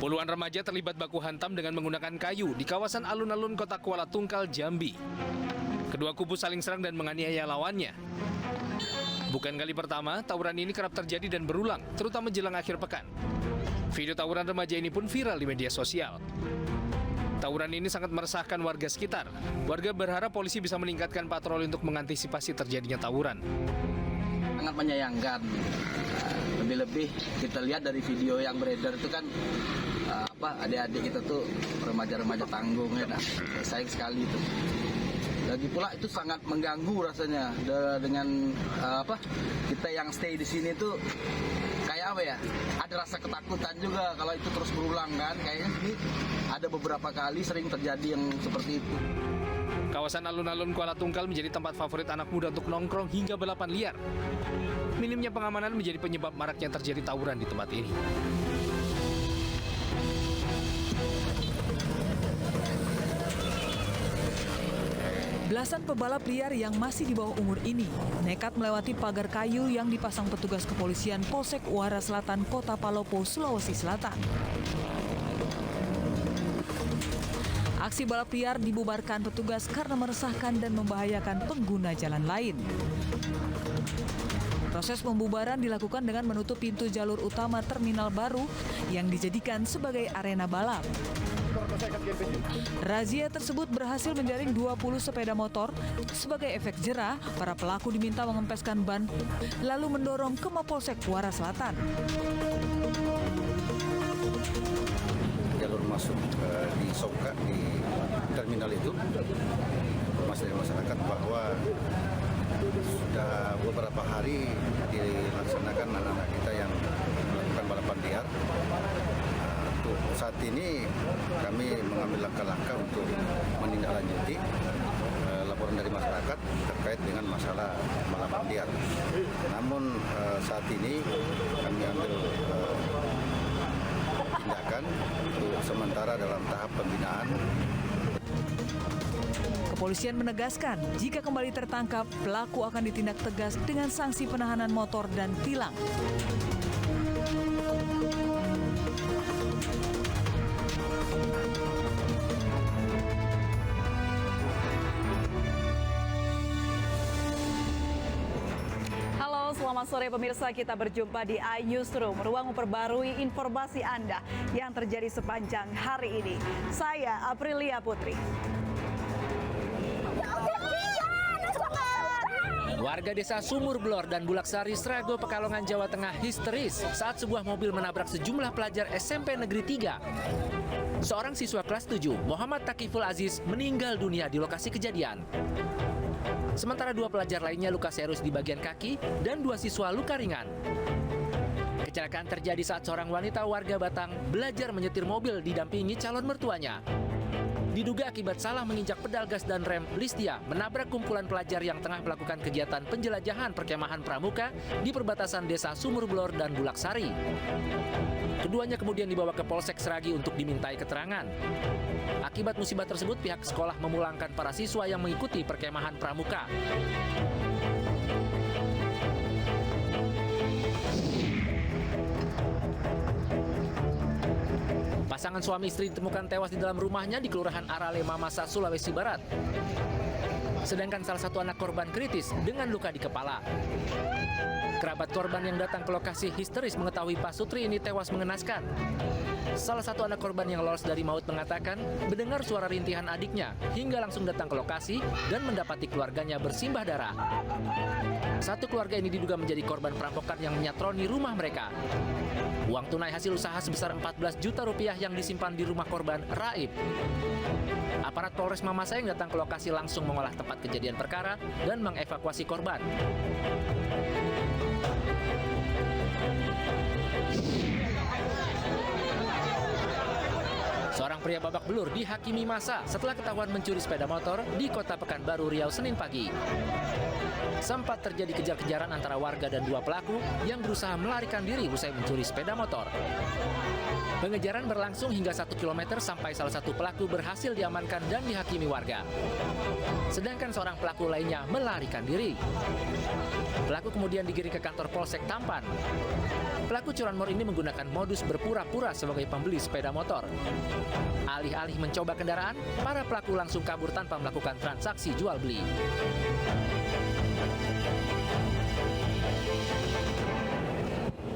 Puluhan remaja terlibat baku hantam dengan menggunakan kayu di kawasan alun-alun kota Kuala Tungkal, Jambi. Kedua kubu saling serang dan menganiaya lawannya. Bukan kali pertama, tawuran ini kerap terjadi dan berulang, terutama jelang akhir pekan. Video tawuran remaja ini pun viral di media sosial. Tawuran ini sangat meresahkan warga sekitar. Warga berharap polisi bisa meningkatkan patroli untuk mengantisipasi terjadinya tawuran. Sangat menyayangkan. Lebih-lebih kita lihat dari video yang beredar itu kan adik-adik kita tuh remaja-remaja tanggung ya, sayang sekali itu. Lagi pula itu sangat mengganggu rasanya dengan kita yang stay di sini tuh kayak apa ya? Ada rasa ketakutan juga kalau itu terus berulang kan. Kayaknya ini ada beberapa kali sering terjadi yang seperti itu. Kawasan alun-alun Kuala Tungkal menjadi tempat favorit anak muda untuk nongkrong hingga balapan liar. Minimnya pengamanan menjadi penyebab maraknya terjadi tawuran di tempat ini. Belasan pebalap liar yang masih di bawah umur ini nekat melewati pagar kayu yang dipasang petugas kepolisian Polsek Uara Selatan, Kota Palopo, Sulawesi Selatan. Aksi balap liar dibubarkan petugas karena meresahkan dan membahayakan pengguna jalan lain. Proses pembubaran dilakukan dengan menutup pintu jalur utama terminal baru yang dijadikan sebagai arena balap. Razia tersebut berhasil menjaring 20 sepeda motor. Sebagai efek jerah, para pelaku diminta mengempeskan ban lalu mendorong ke Mapolsek Kuara Selatan. Jalur masuk di Songka di terminal itu, informasi dari masyarakat bahwa sudah beberapa hari dilaksanakan anak-anak kita yang melakukan balapan liar. Untuk saat ini kami mengambil langkah-langkah untuk menindaklanjuti laporan dari masyarakat terkait dengan masalah balapan liar. Namun saat ini kami ambil tindakan untuk sementara dalam tahap pembinaan. Kepolisian menegaskan jika kembali tertangkap, pelaku akan ditindak tegas dengan sanksi penahanan motor dan tilang. Halo, selamat sore pemirsa. Kita berjumpa di iNewsroom, ruang memperbarui informasi Anda yang terjadi sepanjang hari ini. Saya Aprilia Putri. Warga desa Sumur Blor dan Bulaksari, Srago, Pekalongan, Jawa Tengah histeris saat sebuah mobil menabrak sejumlah pelajar SMP Negeri 3. Seorang siswa kelas 7, Muhammad Takiful Aziz, meninggal dunia di lokasi kejadian. Sementara 2 pelajar lainnya luka serius di bagian kaki dan 2 siswa luka ringan. Kecelakaan terjadi saat seorang wanita warga Batang belajar menyetir mobil didampingi calon mertuanya. Diduga akibat salah menginjak pedal gas dan rem, Listia menabrak kumpulan pelajar yang tengah melakukan kegiatan penjelajahan perkemahan pramuka di perbatasan desa Sumur Blor dan Bulaksari. Keduanya kemudian dibawa ke Polsek Sragi untuk dimintai keterangan. Akibat musibah tersebut, pihak sekolah memulangkan para siswa yang mengikuti perkemahan pramuka. Pasangan suami istri ditemukan tewas di dalam rumahnya di Kelurahan Arale, Mamasa, Sulawesi Barat. Sedangkan salah satu anak korban kritis dengan luka di kepala. Kerabat korban yang datang ke lokasi histeris mengetahui Pak Sutri ini tewas mengenaskan. Salah satu anak korban yang lolos dari maut mengatakan mendengar suara rintihan adiknya hingga langsung datang ke lokasi dan mendapati keluarganya bersimbah darah. Satu keluarga ini diduga menjadi korban perampokan yang menyatroni rumah mereka. Uang tunai hasil usaha sebesar 14 juta rupiah yang disimpan di rumah korban raib. Aparat Polres Mamasa yang datang ke lokasi langsung mengolah tempat kejadian perkara dan mengevakuasi korban. Seorang pria babak belur dihakimi massa setelah ketahuan mencuri sepeda motor di Kota Pekanbaru, Riau, Senin pagi. Sempat terjadi kejar-kejaran antara warga dan 2 pelaku yang berusaha melarikan diri usai mencuri sepeda motor. Pengejaran berlangsung hingga 1 km sampai salah satu pelaku berhasil diamankan dan dihakimi warga. Sedangkan seorang pelaku lainnya melarikan diri. Pelaku kemudian digiring ke kantor Polsek Tampan. Pelaku curanmor ini menggunakan modus berpura-pura sebagai pembeli sepeda motor. Alih-alih mencoba kendaraan, para pelaku langsung kabur tanpa melakukan transaksi jual-beli.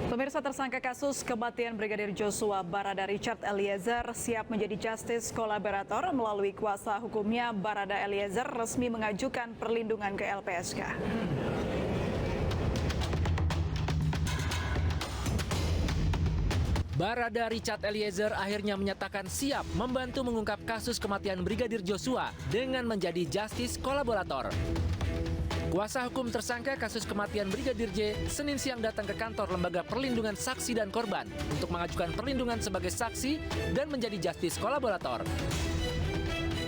Pemirsa, tersangka kasus kematian Brigadir Joshua, Barada Richard Eliezer siap menjadi justice kolaborator. Melalui kuasa hukumnya, Barada Eliezer resmi mengajukan perlindungan ke LPSK. Barada Richard Eliezer akhirnya menyatakan siap membantu mengungkap kasus kematian Brigadir Joshua dengan menjadi justice kolaborator. Kuasa hukum tersangka kasus kematian Brigadir J Senin siang datang ke kantor Lembaga Perlindungan Saksi dan Korban untuk mengajukan perlindungan sebagai saksi dan menjadi justice kolaborator.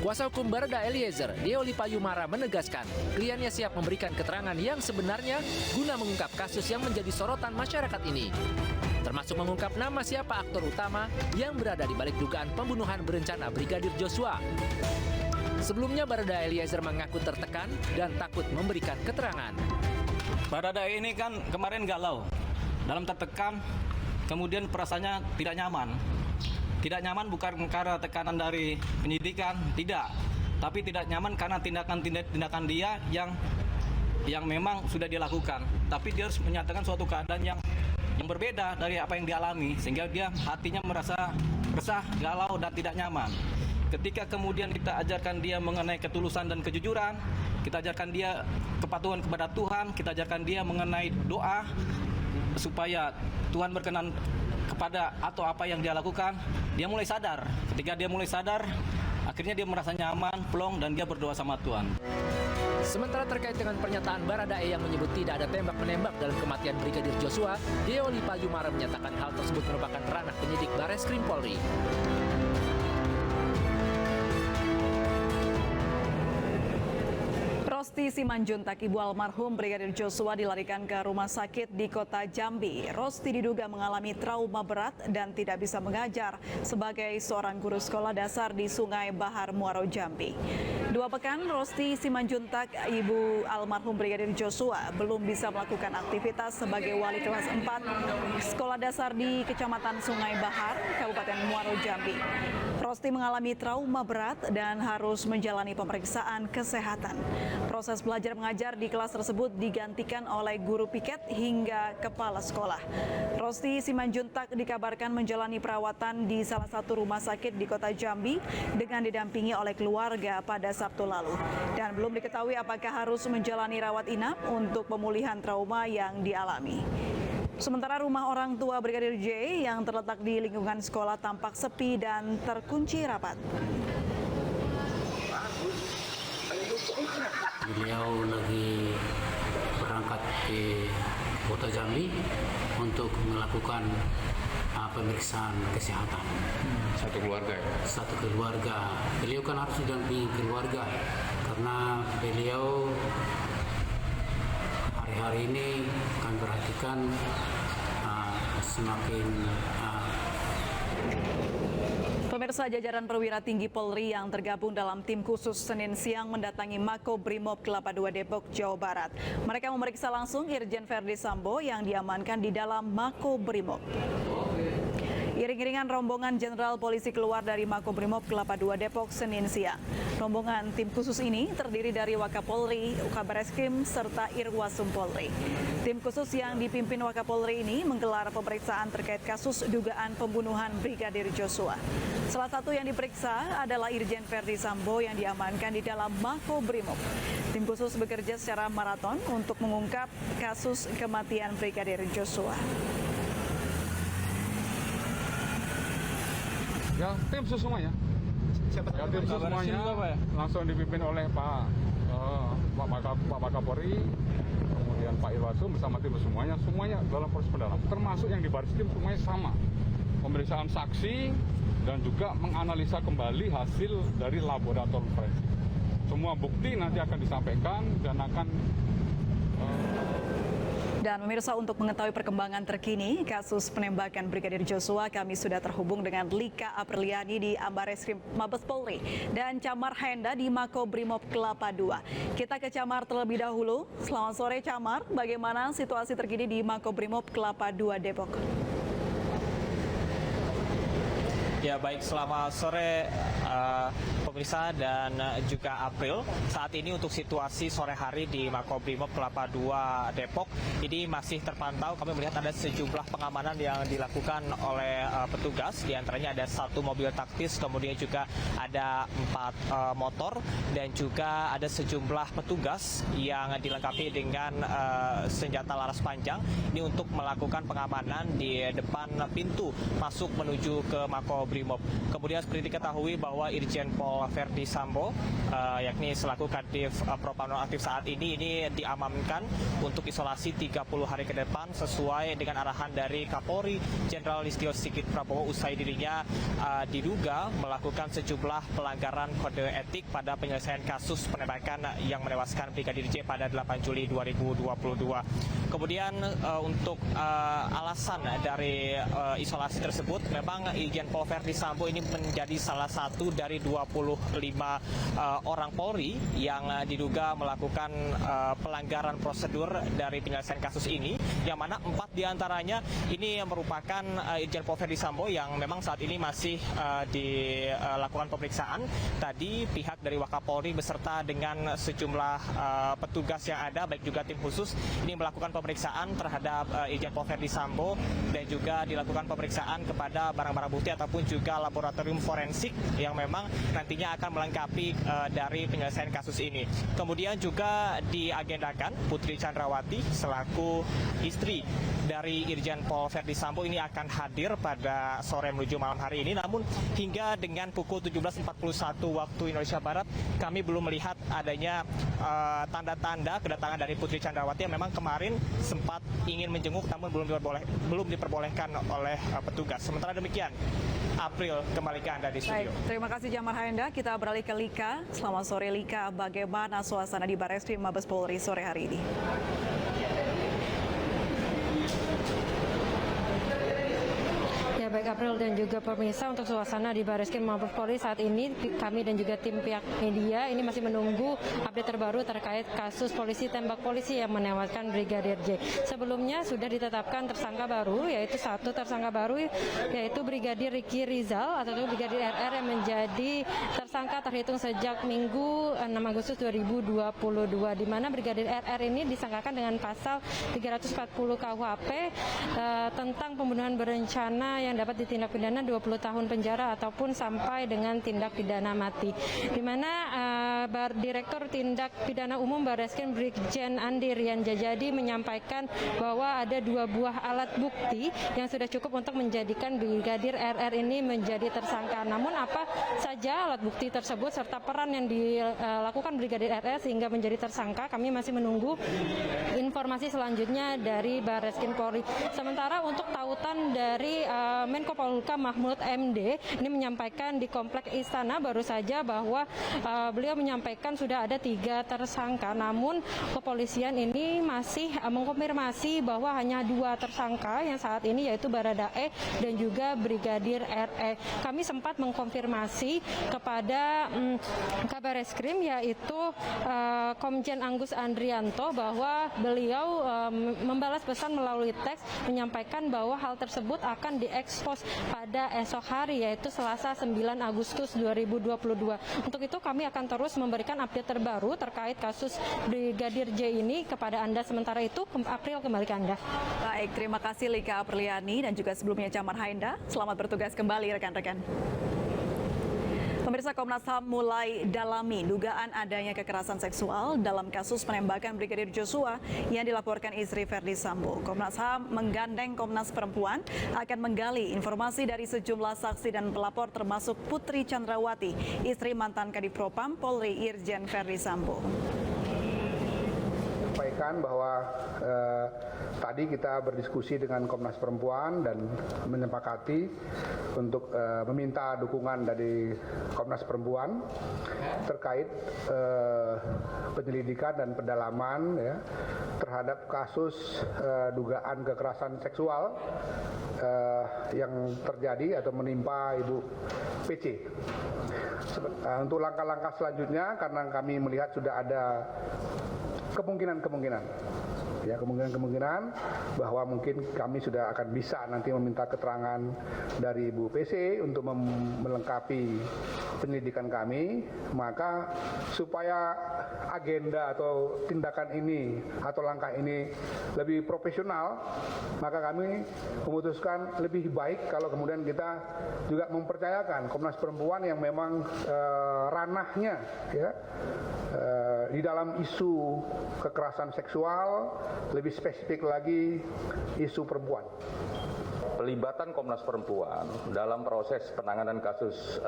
Kuasa hukum Barada Eliezer, Deoli Payumara, menegaskan kliennya siap memberikan keterangan yang sebenarnya guna mengungkap kasus yang menjadi sorotan masyarakat ini, termasuk mengungkap nama siapa aktor utama yang berada di balik dugaan pembunuhan berencana Brigadir Joshua. Sebelumnya Barada Eliezer mengaku tertekan dan takut memberikan keterangan. Barada ini kan kemarin galau, dalam tertekan, kemudian perasaannya tidak nyaman. Tidak nyaman bukan karena tekanan dari penyidikan, tidak. Tapi tidak nyaman karena tindakan dia yang memang sudah dilakukan. Tapi dia harus menyatakan suatu keadaan yang berbeda dari apa yang dialami, sehingga dia hatinya merasa resah, galau, dan tidak nyaman. Ketika kemudian kita ajarkan dia mengenai ketulusan dan kejujuran, kita ajarkan dia kepatuhan kepada Tuhan, kita ajarkan dia mengenai doa supaya Tuhan berkenan kepada atau apa yang dia lakukan, dia mulai sadar. Ketika dia mulai sadar, akhirnya dia merasa nyaman, plong, dan dia berdoa sama Tuhan. Sementara terkait dengan pernyataan Barada E yang menyebut tidak ada tembak-menembak dalam kematian Brigadir Joshua, Deoli Payumara menyatakan hal tersebut merupakan ranah penyidik Bareskrim Polri. Rosti Simanjuntak, ibu almarhum Brigadir Joshua, dilarikan ke rumah sakit di kota Jambi. Rosti diduga mengalami trauma berat dan tidak bisa mengajar sebagai seorang guru sekolah dasar di Sungai Bahar, Muaro, Jambi. 2 pekan, Rosti Simanjuntak, ibu almarhum Brigadir Joshua, belum bisa melakukan aktivitas sebagai wali kelas 4 sekolah dasar di Kecamatan Sungai Bahar, Kabupaten Muaro, Jambi. Rosti mengalami trauma berat dan harus menjalani pemeriksaan kesehatan. Proses belajar mengajar di kelas tersebut digantikan oleh guru piket hingga kepala sekolah. Rosti Simanjuntak dikabarkan menjalani perawatan di salah satu rumah sakit di kota Jambi dengan didampingi oleh keluarga pada Sabtu lalu. Dan belum diketahui apakah harus menjalani rawat inap untuk pemulihan trauma yang dialami. Sementara rumah orang tua Brigadir J yang terletak di lingkungan sekolah tampak sepi dan terkunci rapat. Beliau lagi berangkat ke kota Jambi untuk melakukan pemeriksaan kesehatan. Satu keluarga ya? Satu keluarga. Beliau kan harus didampingi keluarga karena beliau hari-hari ini kami perhatikan semakin Pemirsa, jajaran perwira tinggi Polri yang tergabung dalam tim khusus Senin siang mendatangi Mako Brimob Kelapa II Depok, Jawa Barat. Mereka memeriksa langsung Irjen Verdi Sambo yang diamankan di dalam Mako Brimob. Iring-iringan rombongan Jenderal Polisi keluar dari Mako Brimob Kelapa II Depok Senin siang. Rombongan tim khusus ini terdiri dari Wakapolri, Kabareskrim, serta Irwasum Polri. Tim khusus yang dipimpin Wakapolri ini menggelar pemeriksaan terkait kasus dugaan pembunuhan Brigadir Joshua. Salah satu yang diperiksa adalah Irjen Verdi Sambo yang diamankan di dalam Mako Brimob. Tim khusus bekerja secara maraton untuk mengungkap kasus kematian Brigadir Joshua. Ya, tim sus semuanya. Ya, tim sus semuanya langsung dipimpin oleh Pak Kapolri, kemudian Pak Irwasum bersama tim semuanya dalam proses pendalaman. Termasuk yang di Bareskrim semuanya sama. Pemeriksaan saksi dan juga menganalisa kembali hasil dari laboratorium forensik. Semua bukti nanti akan disampaikan dan akan Dan pemirsa, untuk mengetahui perkembangan terkini kasus penembakan Brigadir Joshua, kami sudah terhubung dengan Lika Apriliani di Ambareskrim Mabes Polri dan Camar Haenda di Makobrimob Kelapa II. Kita ke Camar terlebih dahulu. Selamat sore Camar, bagaimana situasi terkini di Makobrimob Kelapa II Depok? Ya baik, selamat sore pemirsa dan juga April. Saat ini untuk situasi sore hari di Makobrimob Kelapa II Depok ini masih terpantau. Kami melihat ada sejumlah pengamanan yang dilakukan oleh petugas. Di antaranya ada 1 mobil taktis, kemudian juga ada 4 motor dan juga ada sejumlah petugas yang dilengkapi dengan senjata laras panjang. Ini untuk melakukan pengamanan di depan pintu masuk menuju ke Makobrimob. Kemudian seperti diketahui bahwa Irjen Pol Verdi Sambo, yakni selaku Kadif Propam Nonaktif saat ini diamankan untuk isolasi 30 hari ke depan sesuai dengan arahan dari Kapolri Jenderal Listio Sigit Prabowo usai dirinya diduga melakukan sejumlah pelanggaran kode etik pada penyelesaian kasus penembakan yang menewaskan Brigadir J pada 8 Juli 2022. Kemudian untuk alasan dari isolasi tersebut, memang Irjen Pol Verdi Sambo ini menjadi salah satu dari 25 orang Polri yang diduga melakukan pelanggaran prosedur dari penyelesaian kasus ini, yang mana 4 diantaranya ini merupakan Irjen Pol Verdi Sambo yang memang saat ini masih dilakukan pemeriksaan. Tadi pihak dari Wakapolri beserta dengan sejumlah petugas yang ada, baik juga tim khusus, ini melakukan pemeriksaan terhadap Irjen Pol Verdi Sambo dan juga dilakukan pemeriksaan kepada barang-barang bukti ataupun juga laboratorium forensik yang memang nantinya akan melengkapi dari penyelesaian kasus ini. Kemudian juga diagendakan Putri Chandrawati selaku istri dari Irjen Pol Verdi Sambo ini akan hadir pada sore menuju malam hari ini. Namun hingga dengan pukul 17.41 waktu Indonesia Barat kami belum melihat adanya tanda-tanda kedatangan dari Putri Chandrawati yang memang kemarin sempat ingin menjenguk namun belum diperbolehkan oleh petugas. Sementara demikian, April, kembali ke Anda di studio. Baik, terima kasih Camar Haenda. Kita beralih ke Lika. Selamat sore Lika, bagaimana suasana di Barreskrim Mabes Polri sore hari ini? Ya baik April dan juga pemirsa, untuk suasana di Barreskrim Mabes Polri saat ini kami dan juga tim pihak media ini masih menunggu update terbaru terkait kasus polisi tembak polisi yang menewaskan Brigadir J. Sebelumnya sudah ditetapkan tersangka baru, yaitu 1 tersangka baru yaitu Brigadir Ricky Rizal atau Brigadir RR yang menjadi tersangka terhitung sejak Minggu 6 Agustus 2022, di mana Brigadir RR ini disangkakan dengan pasal 340 KUHP tentang pembunuhan berencana yang dapat ditindak pidana 20 tahun penjara ataupun sampai dengan tindak pidana mati. Di mana Direktur Tindak Pidana Umum Barreskrim Brigjen Andi Rian Jajadi menyampaikan bahwa ada 2 buah alat bukti yang sudah cukup untuk menjadikan Brigadir RR ini menjadi tersangka. Namun apa saja alat bukti tersebut serta peran yang dilakukan Brigadir RR sehingga menjadi tersangka, kami masih menunggu informasi selanjutnya dari Barreskrim Polri. Sementara untuk tautan dari Menko Polhukam Mahfud MD ini menyampaikan di Komplek Istana baru saja bahwa beliau menyampaikan sudah ada 3 tersangka, namun kepolisian ini masih mengkonfirmasi bahwa hanya 2 tersangka yang saat ini yaitu Baradae dan juga Brigadir RE. Kami sempat mengkonfirmasi kepada Kabarreskrim yaitu Komjen Anggus Andrianto bahwa beliau membalas pesan melalui teks menyampaikan bahwa hal tersebut akan diekspos pada esok hari yaitu Selasa 9 Agustus 2022. Untuk itu kami akan terus memberikan update terbaru terkait kasus Brigadir J ini kepada Anda. Sementara itu, April kembali ke Anda. Baik, terima kasih Lika Apriliani dan juga sebelumnya Camar Haenda. Selamat bertugas kembali rekan-rekan. Pemirsa, Komnas HAM mulai dalami dugaan adanya kekerasan seksual dalam kasus penembakan Brigadir Joshua yang dilaporkan istri Verdi Sambo. Komnas HAM menggandeng Komnas Perempuan akan menggali informasi dari sejumlah saksi dan pelapor termasuk Putri Chandrawati, istri mantan Kadif Propam Polri Irjen Verdi Sambo. Baik, sampaikan bahwa tadi kita berdiskusi dengan Komnas Perempuan dan menyepakati untuk meminta dukungan dari Komnas Perempuan terkait penyelidikan dan pendalaman ya, terhadap kasus dugaan kekerasan seksual yang terjadi atau menimpa Ibu PC. Untuk langkah-langkah selanjutnya, karena kami melihat sudah ada kemungkinan bahwa mungkin kami sudah akan bisa nanti meminta keterangan dari Ibu PC untuk melengkapi penyelidikan kami, maka supaya agenda atau tindakan ini atau langkah ini lebih profesional, maka kami memutuskan lebih baik kalau kemudian kita juga mempercayakan Komnas Perempuan yang memang ranahnya ya, di dalam isu kekerasan seksual, lebih spesifik lagi isu perempuan. Pelibatan Komnas Perempuan dalam proses penanganan kasus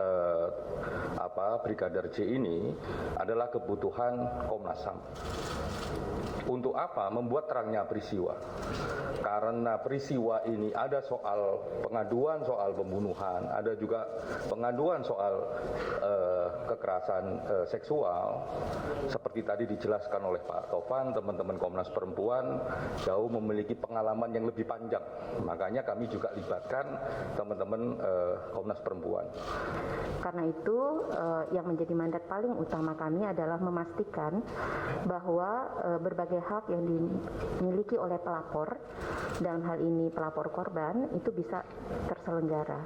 Brigadir J ini adalah kebutuhan Komnas HAM. Untuk apa? Membuat terangnya peristiwa. Karena peristiwa ini ada soal pengaduan soal pembunuhan, ada juga pengaduan soal kekerasan seksual. Seperti tadi dijelaskan oleh Pak Tovan, teman-teman Komnas Perempuan jauh memiliki pengalaman yang lebih panjang. Makanya kami juga libatkan teman-teman Komnas Perempuan. Karena itu yang menjadi mandat paling utama kami adalah memastikan bahwa berbagai hak yang dimiliki oleh pelapor, dalam hal ini pelapor korban, itu bisa terselenggara.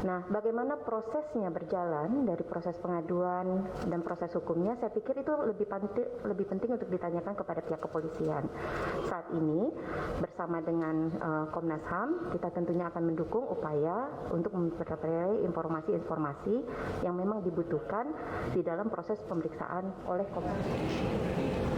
Nah, bagaimana prosesnya berjalan dari proses pengaduan dan proses hukumnya, saya pikir itu lebih penting untuk ditanyakan kepada pihak kepolisian. Saat ini bersama dengan Komnas HAM, kita tentunya akan mendukung upaya untuk memperoleh informasi-informasi yang memang dibutuhkan di dalam proses pemeriksaan oleh Komnas HAM.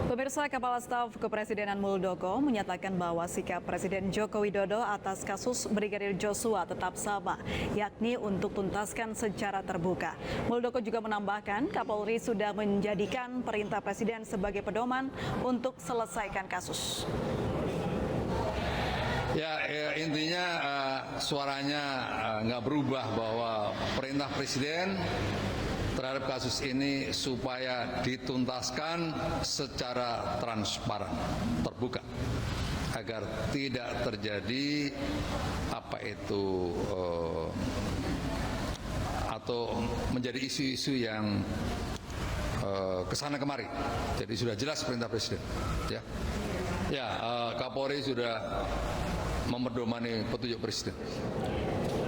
Pemirsa, Kepala Staf Kepresidenan Muldoko menyatakan bahwa sikap Presiden Joko Widodo atas kasus Brigadir Joshua tetap sama, yakni untuk tuntaskan secara terbuka. Muldoko juga menambahkan Kapolri sudah menjadikan perintah Presiden sebagai pedoman untuk selesaikan kasus. Ya, intinya suaranya nggak berubah bahwa perintah Presiden terhadap kasus ini supaya dituntaskan secara transparan, terbuka, agar tidak terjadi atau menjadi isu-isu yang kesana kemari. Jadi sudah jelas perintah Presiden. Kapolri sudah memedomani petunjuk Presiden.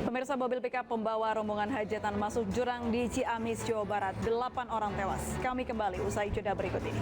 Pemirsa, mobil pickup pembawa rombongan hajatan masuk jurang di Ciamis, Jawa Barat. 8 orang tewas. Kami kembali usai jeda berikut ini.